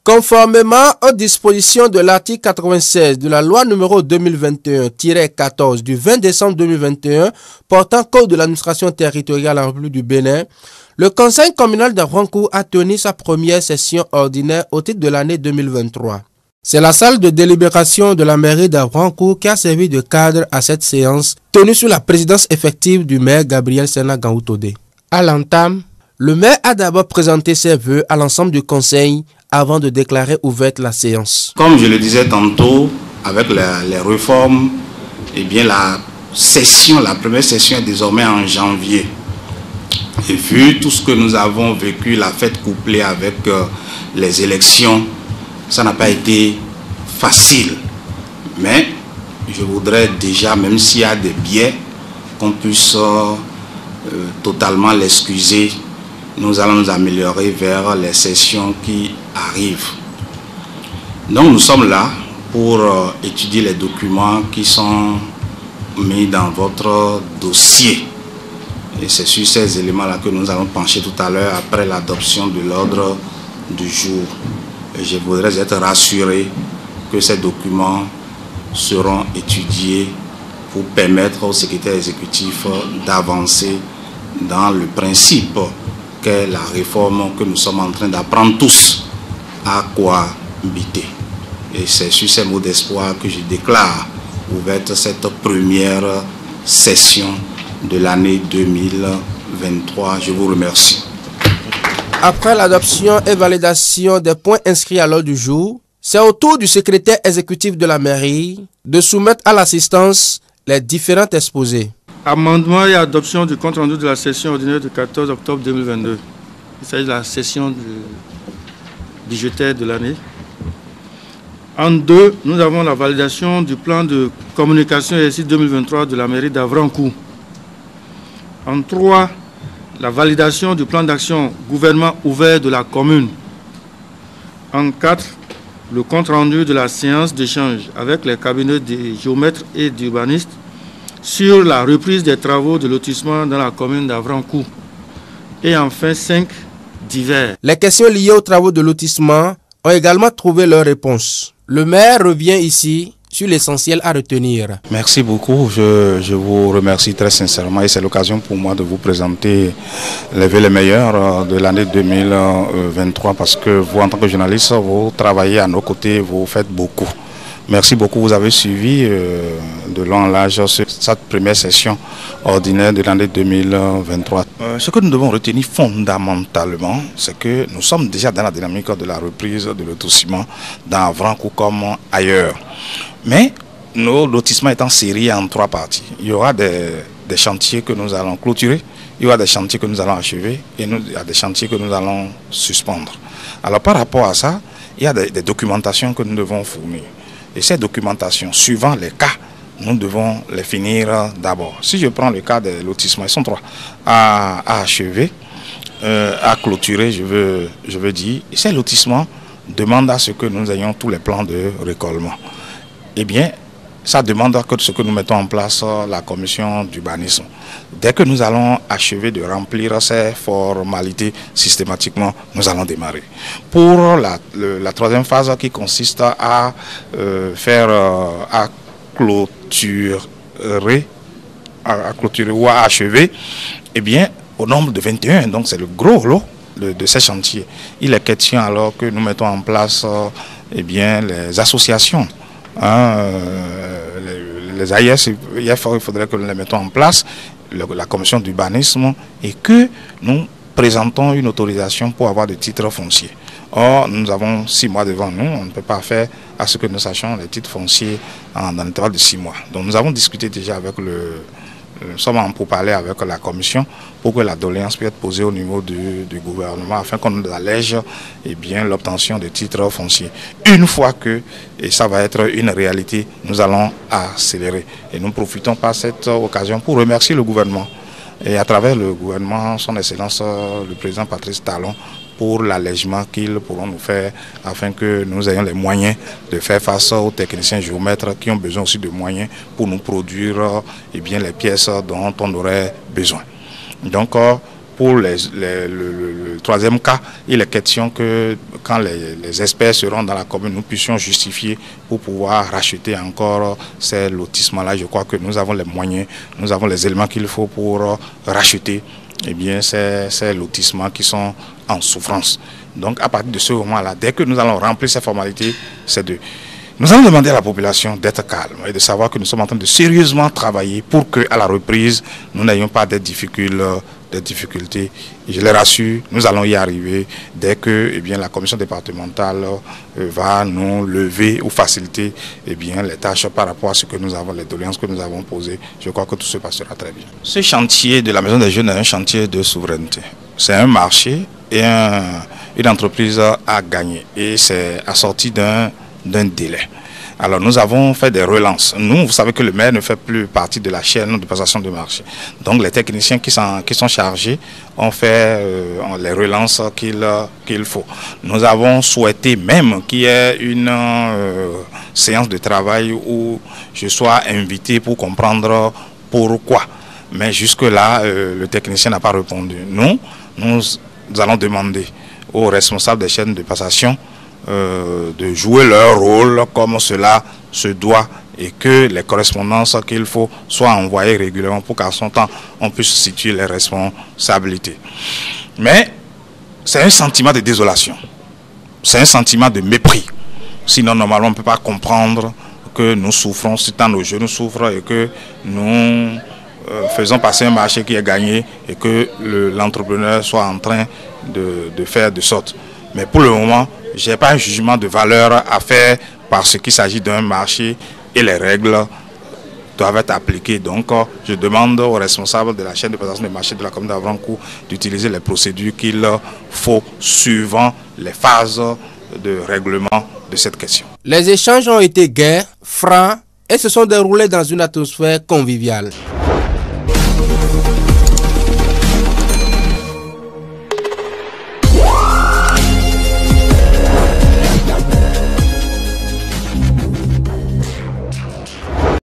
Conformément aux dispositions de l'article 96 de la loi numéro 2021-14 du 20 décembre 2021 portant code de l'administration territoriale en République du Bénin, le conseil communal de Avrancourt a tenu sa première session ordinaire au titre de l'année 2023. C'est la salle de délibération de la mairie d'Avrancourt qui a servi de cadre à cette séance tenue sous la présidence effective du maire Gabriel Sena Gaoutodé. À l'entame, le maire a d'abord présenté ses vœux à l'ensemble du conseil avant de déclarer ouverte la séance. Comme je le disais tantôt, avec les réformes, eh bien la première session est désormais en janvier. Et vu tout ce que nous avons vécu, la fête couplée avec les élections, ça n'a pas été facile. Mais je voudrais déjà, même s'il y a des biais, qu'on puisse totalement l'excuser. Nous allons nous améliorer vers les sessions qui arrivent. Donc nous sommes là pour étudier les documents qui sont mis dans votre dossier. Et c'est sur ces éléments-là que nous allons pencher tout à l'heure après l'adoption de l'ordre du jour. Et je voudrais être rassuré que ces documents seront étudiés pour permettre au secrétaire exécutif d'avancer dans le principe qu'est la réforme que nous sommes en train d'apprendre tous à cohabiter. Et c'est sur ces mots d'espoir que je déclare ouverte cette première session de l'année 2023. Je vous remercie. Après l'adoption et validation des points inscrits à l'ordre du jour, c'est au tour du secrétaire exécutif de la mairie de soumettre à l'assistance les différents exposés. Amendement et adoption du compte-rendu de la session ordinaire du 14 octobre 2022. Il s'agit de la session budgétaire de l'année. En 2, nous avons la validation du plan de communication et exercice 2023 de la mairie d'Avrancourt. En 3, la validation du plan d'action gouvernement ouvert de la commune. En 4, le compte-rendu de la séance d'échange avec les cabinets des géomètres et d'urbanistes sur la reprise des travaux de lotissement dans la commune d'Avrancourt. Et enfin 5, divers. Les questions liées aux travaux de lotissement ont également trouvé leur réponse. Le maire revient ici sur l'essentiel à retenir. Merci beaucoup, je vous remercie très sincèrement et c'est l'occasion pour moi de vous présenter les vœux les meilleurs de l'année 2023 parce que vous en tant que journaliste, vous travaillez à nos côtés, vous faites beaucoup. Merci beaucoup, vous avez suivi de long en large cette première session ordinaire de l'année 2023. Ce que nous devons retenir fondamentalement, c'est que nous sommes déjà dans la dynamique de la reprise de lotissement dans Avrancourt comme ailleurs. Mais nos lotissements étant serrés en 3 parties. Il y aura des chantiers que nous allons clôturer, il y aura des chantiers que nous allons achever et il y a des chantiers que nous allons suspendre. Alors par rapport à ça, il y a des documentations que nous devons fournir. Et ces documentations, suivant les cas, nous devons les finir d'abord. Si je prends le cas des lotissements, ils sont 3 à achever, à clôturer, je veux dire. Et ces lotissements demandent à ce que nous ayons tous les plans de récollement. Eh bien, ça demande que ce que nous mettons en place, la commission d'urbanisme. Dès que nous allons achever de remplir ces formalités systématiquement, nous allons démarrer. Pour la 3e phase qui consiste à clôturer ou à achever, eh bien, au nombre de 21, donc c'est le gros lot de ces chantiers. Il est question alors que nous mettons en place eh bien, les associations. Les AIS, il faudrait que nous les mettons en place, la commission d'urbanisme, et que nous présentons une autorisation pour avoir des titres fonciers. Or, nous avons 6 mois devant nous, on ne peut pas faire à ce que nous sachions les titres fonciers dans l'intervalle de 6 mois. Donc nous avons discuté déjà avec nous sommes en pourparlers avec la commission pour que la doléance puisse être posée au niveau du gouvernement afin qu'on nous allège l'obtention des titres fonciers. Une fois que, et ça va être une réalité, nous allons accélérer. Et nous profitons par cette occasion pour remercier le gouvernement. Et à travers le gouvernement, son Excellence le président Patrice Talon, pour l'allègement qu'ils pourront nous faire afin que nous ayons les moyens de faire face aux techniciens géomètres qui ont besoin aussi de moyens pour nous produire les pièces dont on aurait besoin. Donc, pour le troisième cas, il est question que quand les experts seront dans la commune, nous puissions justifier pour pouvoir racheter encore ces lotissements-là. Je crois que nous avons les moyens, nous avons les éléments qu'il faut pour racheter ces lotissements qui sont en souffrance. Donc à partir de ce moment-là, dès que nous allons remplir ces formalités, nous allons demander à la population d'être calme et de savoir que nous sommes en train de sérieusement travailler pour qu'à la reprise, nous n'ayons pas de difficultés. Je les rassure, nous allons y arriver dès que la commission départementale va nous lever ou faciliter les tâches par rapport à ce que nous avons, les doléances que nous avons posées. Je crois que tout se passera très bien. Ce chantier de la Maison des Jeunes est un chantier de souveraineté. C'est un marché et une entreprise à gagner. Et c'est assorti d'un délai. Alors nous avons fait des relances. Nous, vous savez que le maire ne fait plus partie de la chaîne de passation de marché. Donc les techniciens qui sont chargés ont fait les relances qu'il faut. Nous avons souhaité même qu'il y ait une séance de travail où je sois invité pour comprendre pourquoi. Mais jusque-là, le technicien n'a pas répondu. Nous allons demander aux responsables des chaînes de passation de jouer leur rôle comme cela se doit et que les correspondances qu'il faut soient envoyées régulièrement pour qu'à son temps on puisse situer les responsabilités. Mais c'est un sentiment de désolation, c'est un sentiment de mépris. Sinon normalement on ne peut pas comprendre que nous souffrons, si tant nos jeunes souffrent et que nous faisons passer un marché qui est gagné et que l'entrepreneur soit en train de faire de sorte. Mais pour le moment, je n'ai pas un jugement de valeur à faire parce qu'il s'agit d'un marché et les règles doivent être appliquées. Donc, je demande aux responsables de la chaîne de présentation des marchés de la commune d'Avrancourt d'utiliser les procédures qu'il faut suivant les phases de règlement de cette question. Les échanges ont été gais, francs et se sont déroulés dans une atmosphère conviviale.